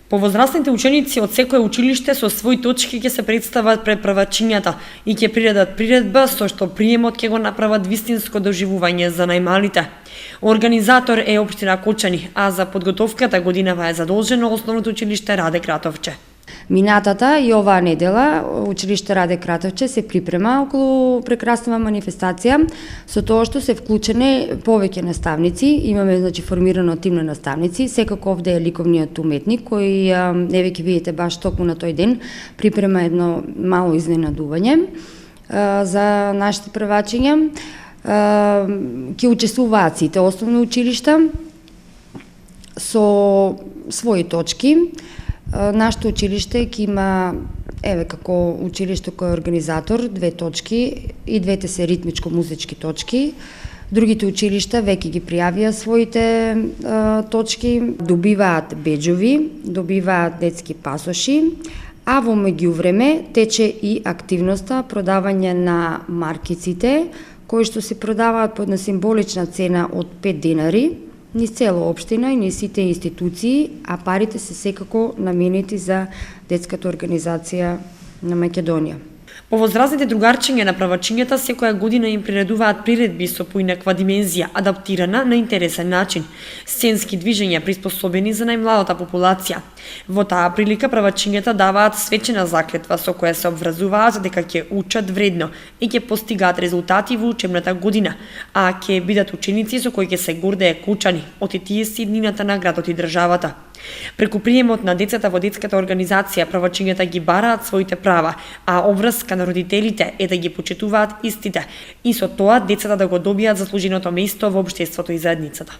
Повозрастните ученици од секое училиште со свои точки ќе се представат пред правачињата и ќе приредат приредба со што приемот ќе го направат вистинско доживување за најмалите. Организатор е општина Кочани, а за подготовката годинава е задолжено Основното училиште Раде Кратовче. Минатата и оваа недела училиште Раде Кратовче се припрема околу прекраснава манифестација со тоа што се вклучени повеќе наставници. Имаме формирано тим на наставници, секако овде е ликовниот уметник кој еве ќе видите баш токму на тој ден припрема едно мало изненадување за нашите првачиња. Ќе учествуваат сите основни училишта со своји точки. Нашето училиште ќе има, како училиште кој е организатор, 2 точки и двете се ритмичко-музички точки. Другите училишта веќе ги пријавија своите точки, добиваат беџови, добиваат детски пасоши, а во меѓувреме тече и активноста продавање на маркиците, кои што се продаваат под на символична цена од 5 денари, низ цела општина и низ сите институции, а парите се секако наменети за детската организација на Македонија. Повозрастните другарчиња на правачињата секоја година им приредуваат приредби со поинаква димензија, адаптирана на интересен начин, сценски движења приспособени за најмладата популација. Во таа прилика правачињата даваат свечена заклетва со која се обврзуваат дека ќе учат вредно и ќе постигаат резултати во учебната година, а ќе бидат ученици со кои ќе се гордее Кочани, оти тие си иднината на градот и државата. Преку приемот на децата во детската организација, правачињата ги бараат своите права, а обврска на родителите е да ги почитуваат истите и со тоа децата да го добијат заслуженото место во општеството и заедницата.